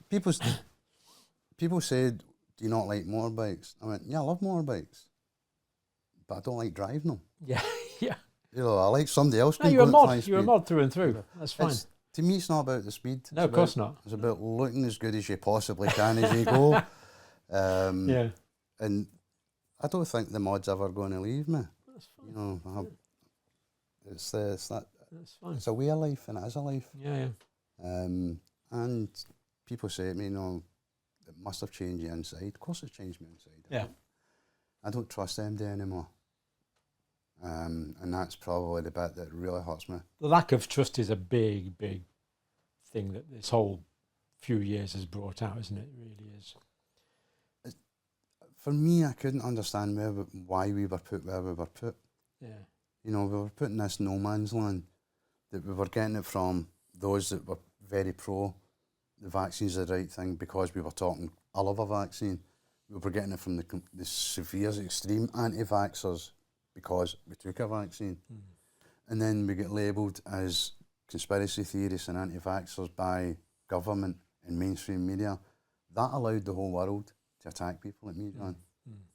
People said, do you not like motorbikes? I went, yeah, I love motorbikes, but I don't like driving them. Yeah, yeah. You know, I like somebody else. No, you're a mod. You're a mod through and through. That's fine. To me, it's not about the speed. No, of course not. It's about looking as good as you possibly can as you go. Yeah. And I don't think the mod's ever going to leave me. That's fine. You know, it's that. That's fine. It's a way of life, and it is a life. Yeah, yeah. And people say to me, it must have changed you inside. Of course, it's changed me inside. Yeah. I don't trust MD anymore. And that's probably the bit that really hurts me. The lack of trust is a big, big thing that this whole few years has brought out, isn't it? It really is. For me, I couldn't understand why we were put where we were put. Yeah. You know, we were put in this no man's land, that we were getting it from those that were very pro the vaccine's the right thing because we were talking, I love a vaccine. We were getting it from the severe, extreme anti-vaxxers because we took a vaccine. And then we get labelled as conspiracy theorists and anti-vaxxers by government and mainstream media. That allowed the whole world to attack people like me, John.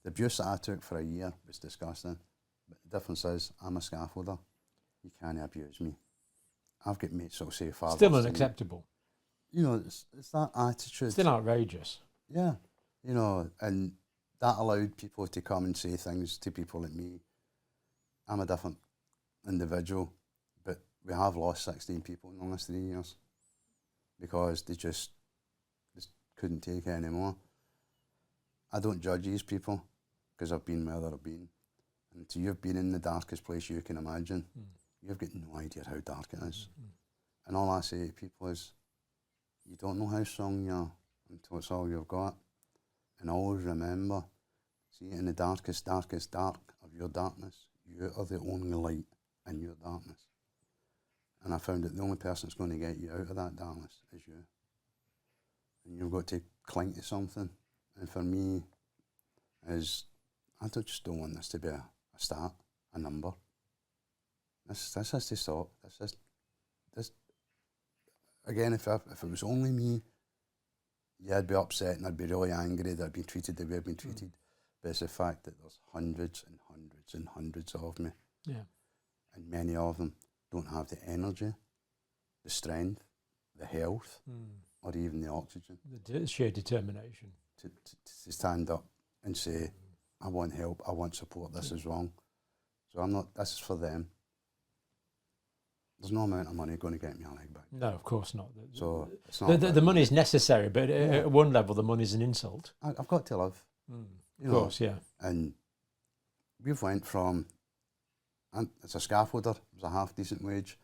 The abuse that I took for a year was disgusting. But the difference is, I'm a scaffolder. You can't abuse me. I've got mates that'll say fathers. Still unacceptable. You know, it's that attitude. Still outrageous. Yeah. You know, and that allowed people to come and say things to people like me. I'm a different individual, but we have lost 16 people in the last 3 years because they just couldn't take it anymore. I don't judge these people because I've been where I've been. And so you've been in the darkest place you can imagine. You've got no idea how dark it is. And all I say to people is, you don't know how strong you are until it's all you've got. And always remember, see, in the darkest dark of your darkness, you are the only light in your darkness. And I found that the only person that's going to get you out of that darkness is you. And you've got to cling to something. And for me, I just don't want this to be a start, a number. This has to stop. This. Again, if it was only me, yeah, I'd be upset and I'd be really angry that I'd been treated the way I've been treated. But it's the fact that there's hundreds and hundreds and hundreds of me. Yeah. And many of them don't have the energy, the strength, the health, or even the oxygen. The sheer determination. To stand up and say, I want help, I want support, this is wrong. So this is for them. There's no amount of money going to get me a leg back. No, of course not. So it's not the money is necessary, but at one level, the money is an insult. I've got to live. Of course, yeah. And we've went from, as a scaffolder, it was a half-decent wage.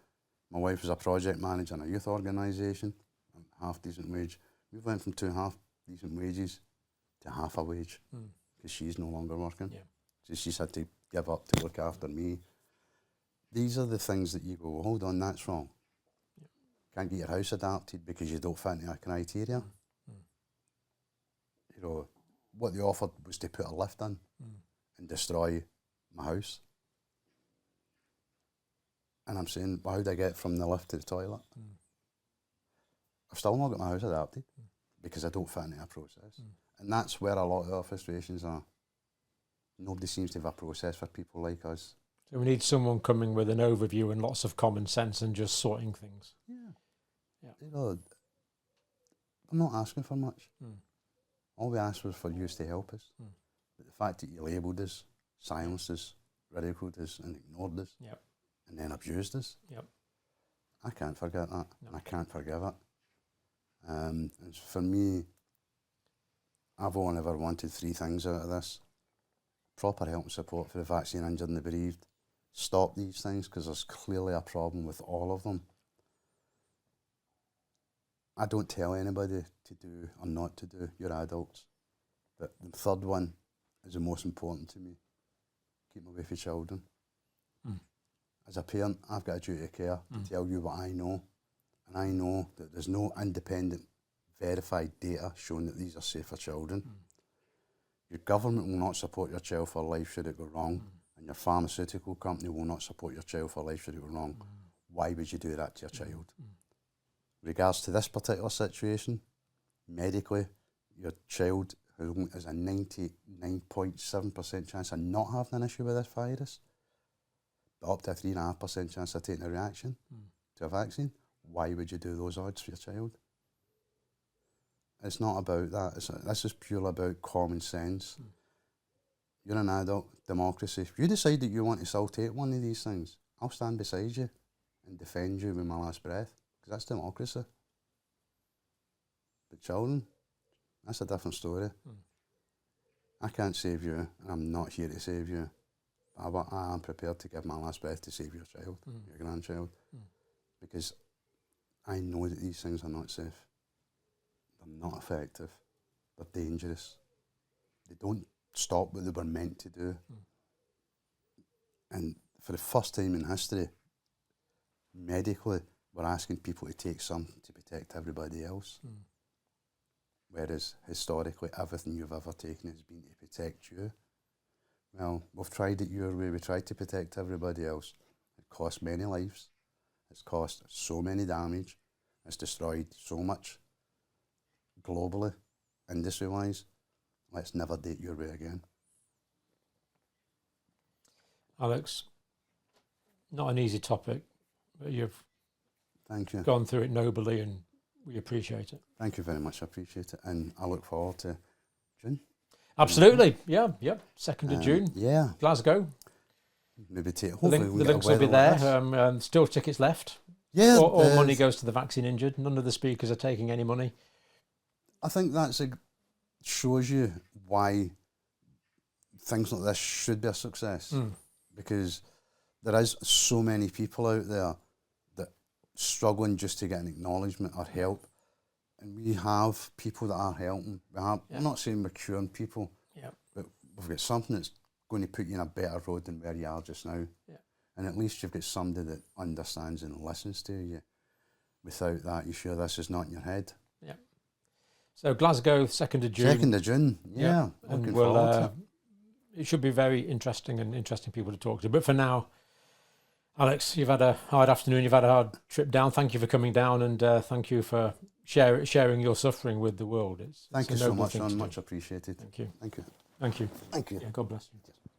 My wife was a project manager in a youth organisation, half-decent wage. We've went from 2 half-decent wages to half a wage because she's no longer working. Yeah. So she's had to give up to look after me. These are the things that you go, hold on, that's wrong. Yep. Can't get your house adapted because you don't fit into a criteria. You know, what they offered was to put a lift in and destroy my house. And I'm saying, well, how do I get from the lift to the toilet? I've still not got my house adapted because I don't fit into a process. And that's where a lot of our frustrations are. Nobody seems to have a process for people like us. So we need someone coming with an overview and lots of common sense and just sorting things. Yeah. You know, I'm not asking for much. All we asked was for you to help us. But the fact that you labelled us, silenced us, ridiculed us and ignored us and then abused us, I can't forget that. And I can't forgive it. And for me, I've only ever wanted 3 things out of this. Proper help and support for the vaccine injured and the bereaved. Stop these things because there's clearly a problem with all of them. I don't tell anybody to do or not to do. You're adults. But the third one is the most important to me. Keep away from children. As a parent, I've got a duty of care to tell you what I know. And I know that there's no independent, verified data showing that these are safe for children. Your government will not support your child for life should it go wrong. And your pharmaceutical company will not support your child for life should it go wrong. Why would you do that to your child? Regards to this particular situation, medically, your child has a 99.7% chance of not having an issue with this virus, but up to a 3.5% chance of taking a reaction to a vaccine. Why would you do those odds for your child? It's not about that. This is purely about common sense. You're an adult democracy. If you decide that you want to still take one of these things, I'll stand beside you and defend you with my last breath, because that's democracy. But children, that's a different story. I can't save you, and I'm not here to save you. But I am prepared to give my last breath to save your child, your grandchild, because I know that these things are not safe. They're not effective. They're dangerous. They don't stop what they were meant to do. And for the first time in history, medically, we're asking people to take something to protect everybody else. Whereas historically, everything you've ever taken has been to protect you. Well, we've tried it your way. We tried to protect everybody else. It cost many lives. It's caused so many damage. It's destroyed so much globally, industry-wise. Let's never do it your way again. Alex, not an easy topic, but you've Thank you. gone through it nobly, and we appreciate it. Thank you very much. I appreciate it. And I look forward to June. Absolutely. Yeah. 2nd of June. Yeah. Glasgow. Maybe take. The, Hopefully the links will be there. Still tickets left. Yeah. All money goes to the vaccine injured. None of the speakers are taking any money. I think shows you why things like this should be a success, because there is so many people out there that struggling just to get an acknowledgement or help, and we have people that are helping. I'm not saying we're curing people, but we've got something that's going to put you in a better road than where you are just now. Yeah. And at least you've got somebody that understands and listens to you. Without that, you're sure this is not in your head. Yeah. So Glasgow, 2nd of June. 2nd of June, yeah. And forward to it. it should be very interesting and interesting people to talk to. But for now, Alex, you've had a hard afternoon. You've had a hard trip down. Thank you for coming down, and thank you for sharing your suffering with the world. Thank you so much, Sean. Much appreciated. Thank you. Thank you. Thank you. Thank you. Yeah, God bless you.